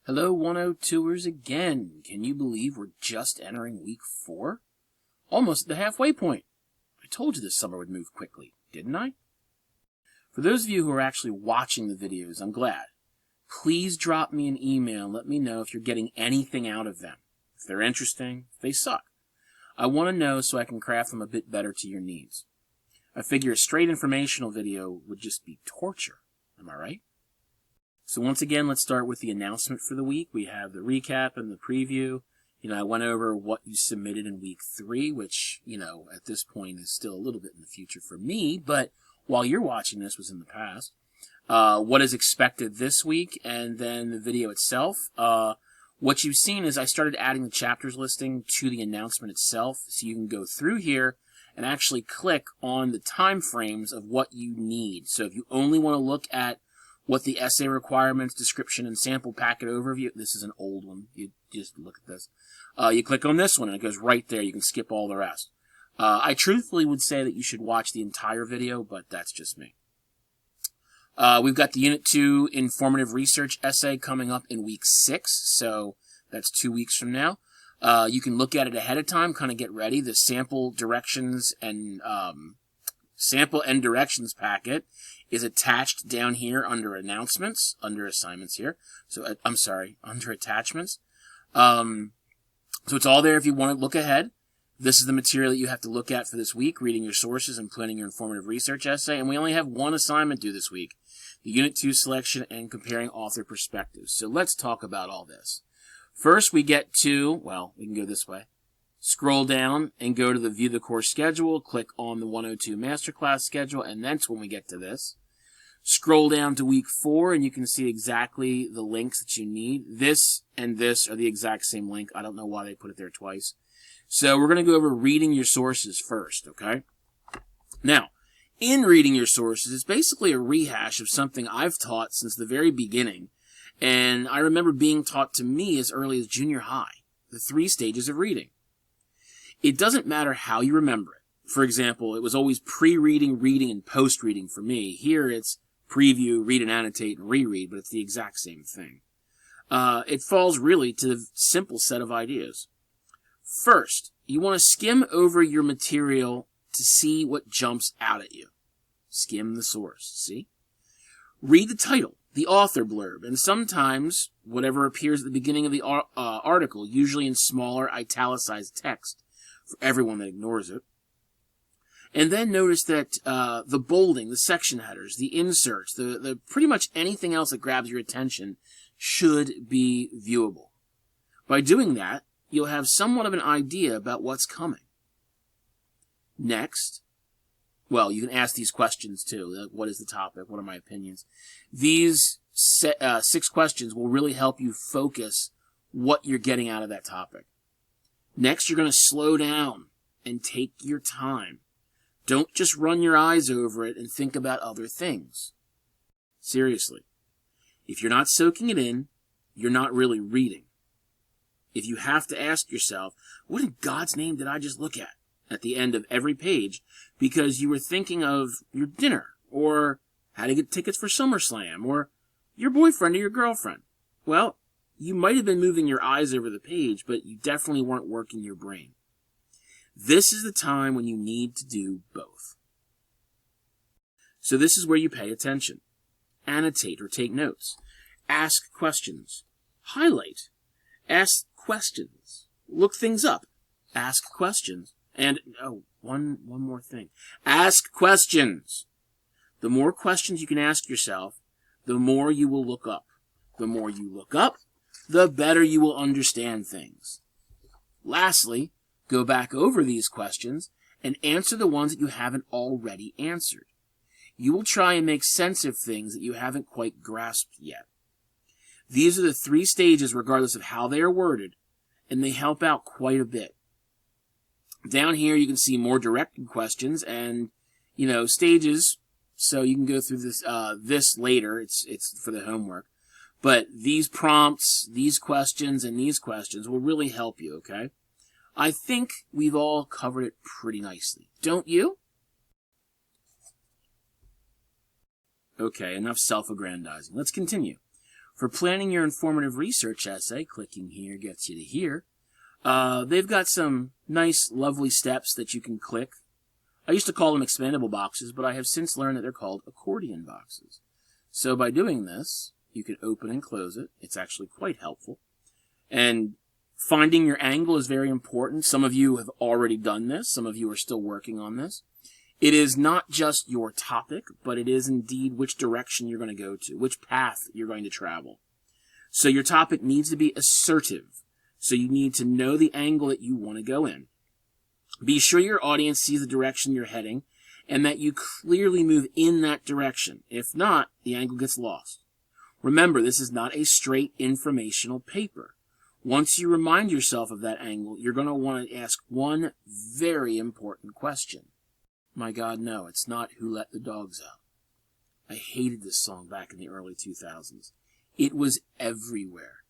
Hello 102ers again. Can you believe we're just entering week 4? Almost at the halfway point. I told you this summer would move quickly, didn't I? For those of you who are actually watching the videos, I'm glad. Please drop me an email and let me know if you're getting anything out of them. If they're interesting, if they suck. I want to know so I can craft them a bit better to your needs. I figure a straight informational video would just be torture. Am I right? So once again, let's start with the announcement for the week. We have the recap and the preview. I went over what you submitted in week 3, which, at this point is still a little bit in the future for me, but while you're watching this was in the past. What is expected this week, and then the video itself. What you've seen is I started adding the chapters listing to the announcement itself, so you can go through here and actually click on the time frames of what you need. So if you only want to look at what the essay requirements, description, and sample packet overview. This is an old one. You just look at this. You click on this one, and it goes right there. You can skip all the rest. I truthfully would say that you should watch the entire video, but that's just me. We've got the Unit 2 informative research essay coming up in week 6, so that's 2 weeks from now. You can look at it ahead of time, kind of get ready. The sample directions and directions packet is attached down here under announcements, under assignments here. So, I'm sorry, under attachments. So it's all there if you want to look ahead. This is the material that you have to look at for this week, reading your sources and planning your informative research essay. And we only have one assignment due this week, the Unit 2 selection and comparing author perspectives. So let's talk about all this. First, we get to, we can go this way. Scroll down and go to the View the Course Schedule, click on the 102 Masterclass Schedule, and that's when we get to this. Scroll down to week 4, and you can see exactly the links that you need. This and this are the exact same link. I don't know why they put it there twice. So we're going to go over reading your sources first, okay? Now, in reading your sources, it's basically a rehash of something I've taught since the very beginning, and I remember being taught to me as early as junior high, the 3 stages of reading. It doesn't matter how you remember it. For example, it was always pre-reading, reading, and post-reading for me. Here it's preview, read and annotate, and reread, but it's the exact same thing. It falls really to the simple set of ideas. First, you want to skim over your material to see what jumps out at you. Skim the source, see? Read the title, the author blurb, and sometimes whatever appears at the beginning of the article, usually in smaller italicized text, for everyone that ignores it. And then notice that the bolding, the section headers, the inserts, the pretty much anything else that grabs your attention should be viewable. By doing that, you'll have somewhat of an idea about what's coming. Next, you can ask these questions too. Like, what is the topic? What are my opinions? These 6 questions will really help you focus what you're getting out of that topic. Next, you're going to slow down and take your time. Don't just run your eyes over it and think about other things. Seriously. If you're not soaking it in, you're not really reading. If you have to ask yourself, what in God's name did I just look at the end of every page, because you were thinking of your dinner, or how to get tickets for SummerSlam, or your boyfriend or your girlfriend. Well, you might have been moving your eyes over the page, but you definitely weren't working your brain. This is the time when you need to do both. So this is where you pay attention. Annotate or take notes. Ask questions. Highlight. Ask questions. Look things up. Ask questions. And, one more thing. Ask questions. The more questions you can ask yourself, the more you will look up. The more you look up, the better you will understand things. Lastly, go back over these questions and answer the ones that you haven't already answered. You will try and make sense of things that you haven't quite grasped yet. These are the 3 stages regardless of how they are worded, and they help out quite a bit. Down here you can see more directed questions and, stages, so you can go through this later. It's for the homework. But these prompts, these questions, and these questions will really help you, okay? I think we've all covered it pretty nicely. Don't you? Okay, enough self-aggrandizing. Let's continue. For planning your informative research essay, clicking here gets you to here. They've got some nice, lovely steps that you can click. I used to call them expandable boxes, but I have since learned that they're called accordion boxes. So by doing this, you can open and close it. It's actually quite helpful. And finding your angle is very important. Some of you have already done this. Some of you are still working on this. It is not just your topic, but it is indeed which direction you're going to go to, which path you're going to travel. So your topic needs to be assertive. So you need to know the angle that you want to go in. Be sure your audience sees the direction you're heading and that you clearly move in that direction. If not, the angle gets lost. Remember, this is not a straight informational paper. Once you remind yourself of that angle, you're going to want to ask one very important question. My God, no, it's not Who Let the Dogs Out. I hated this song back in the early 2000s. It was everywhere.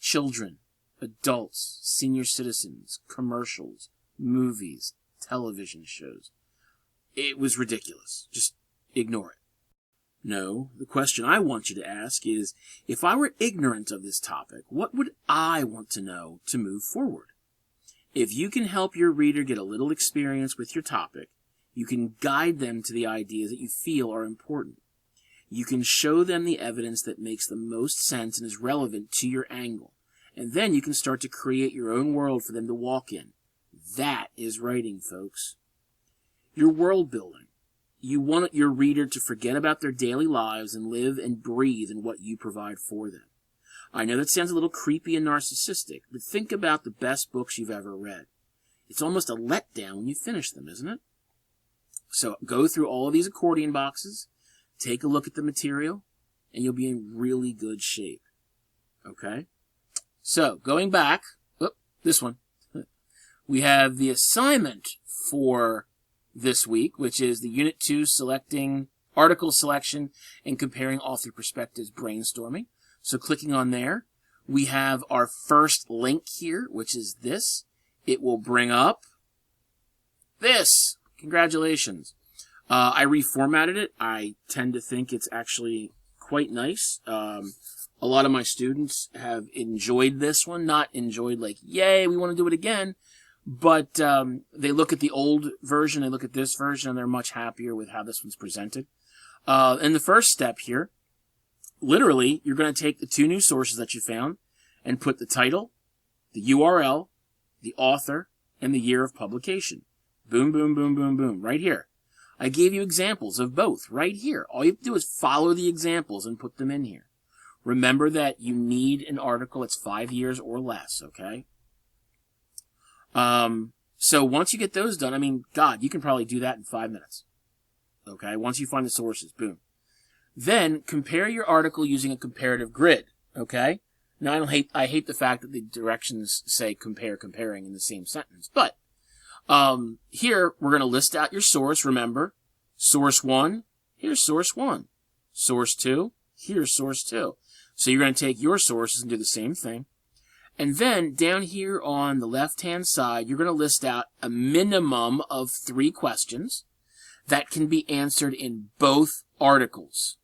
Children, adults, senior citizens, commercials, movies, television shows. It was ridiculous. Just ignore it. No, the question I want you to ask is, if I were ignorant of this topic, what would I want to know to move forward? If you can help your reader get a little experience with your topic, you can guide them to the ideas that you feel are important. You can show them the evidence that makes the most sense and is relevant to your angle. And then you can start to create your own world for them to walk in. That is writing, folks. Your world building. You want your reader to forget about their daily lives and live and breathe in what you provide for them. I know that sounds a little creepy and narcissistic, but think about the best books you've ever read. It's almost a letdown when you finish them, isn't it? So go through all of these accordion boxes, take a look at the material, and you'll be in really good shape. Okay? So, going back, this one. We have the assignment for this week, which is the Unit 2 selecting article selection and comparing author perspectives brainstorming. So clicking on there, we have our first link here, which is this. It will bring up this. Congratulations. I reformatted it. I tend to think it's actually quite nice. A lot of my students have enjoyed this one. Not enjoyed like, yay, we want to do it again. But they look at the old version, they look at this version, and they're much happier with how this one's presented. In the first step here, literally, you're going to take the two new sources that you found and put the title, the URL, the author, and the year of publication. Boom, boom, boom, boom, boom, right here. I gave you examples of both right here. All you have to do is follow the examples and put them in here. Remember that you need an article that's 5 years or less, okay? So once you get those done, I mean, God, you can probably do that in 5 minutes. Okay, once you find the sources, boom. Then compare your article using a comparative grid, okay? Now I hate the fact that the directions say comparing in the same sentence, but here, we're going to list out your source. Remember, source 1, here's source 1. Source 2, here's source 2. So you're going to take your sources and do the same thing. And then down here on the left-hand side, you're going to list out a minimum of 3 questions that can be answered in both articles.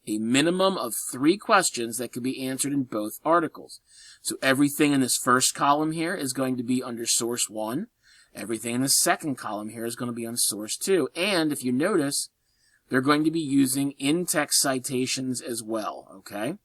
A minimum of 3 questions that can be answered in both articles. So everything in this first column here is going to be under source 1. Everything in the second column here is going to be on source 2. And if you notice, they're going to be using in-text citations as well, okay?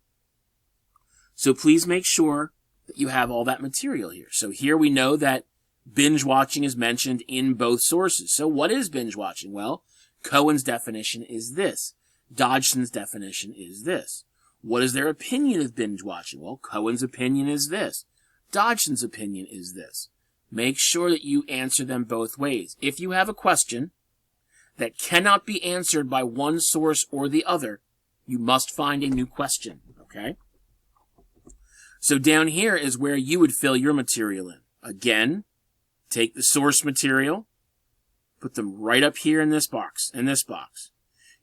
So please make sure that you have all that material here. So here we know that binge watching is mentioned in both sources. So what is binge watching? Well, Cohen's definition is this. Dodgson's definition is this. What is their opinion of binge watching? Well, Cohen's opinion is this. Dodgson's opinion is this. Make sure that you answer them both ways. If you have a question that cannot be answered by one source or the other, you must find a new question, okay? So down here is where you would fill your material in. Again, take the source material, put them right up here in this box,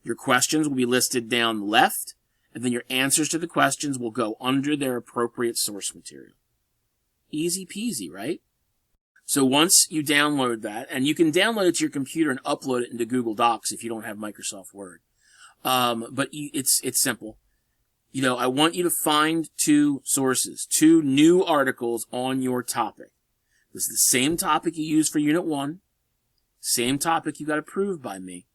Your questions will be listed down left, and then your answers to the questions will go under their appropriate source material. Easy peasy, right? So once you download that, and you can download it to your computer and upload it into Google Docs if you don't have Microsoft Word. But it's simple. I want you to find 2 sources, 2 new articles on your topic. This is the same topic you used for Unit 1, same topic you got approved by me.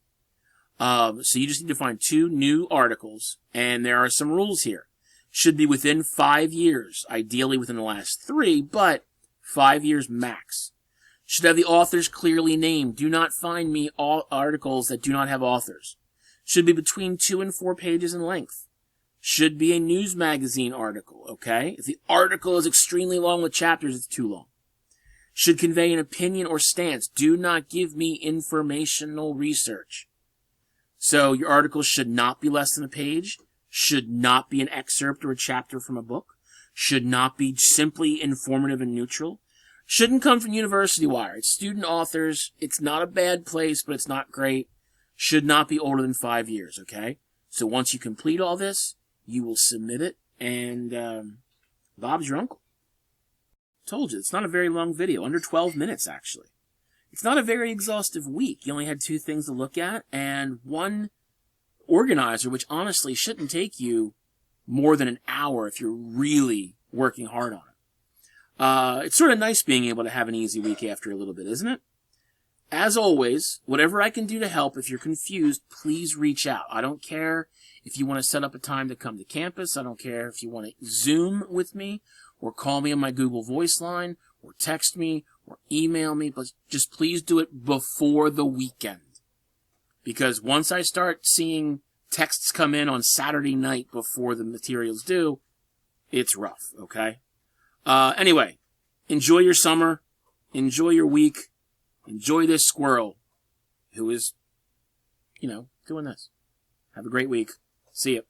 So you just need to find 2 new articles, and there are some rules here. Should be within 5 years, ideally within the last 3, but 5 years max. Should have the authors clearly named. Do not find me all articles that do not have authors. Should be between 2 and 4 pages in length. Should be a news magazine article, okay? If the article is extremely long with chapters, it's too long. Should convey an opinion or stance. Do not give me informational research. So your article should not be less than a page, should not be an excerpt or a chapter from a book, should not be simply informative and neutral, shouldn't come from University Wire. It's student authors. It's not a bad place, but it's not great. Should not be older than 5 years, okay? So once you complete all this, you will submit it, and Bob's your uncle. Told you, it's not a very long video, under 12 minutes, actually. It's not a very exhaustive week. You only had 2 things to look at, and 1 organizer, which honestly shouldn't take you more than an hour if you're really working hard on it. It's sort of nice being able to have an easy week after a little bit, isn't it? As always, whatever I can do to help, if you're confused, please reach out. I don't care if you want to set up a time to come to campus. I don't care if you want to Zoom with me or call me on my Google Voice line or text me or email me, but just please do it before the weekend. Because once I start seeing texts come in on Saturday night before the materials due, it's rough, okay? Anyway, enjoy your summer, enjoy your week, enjoy this squirrel who is, doing this. Have a great week. See ya.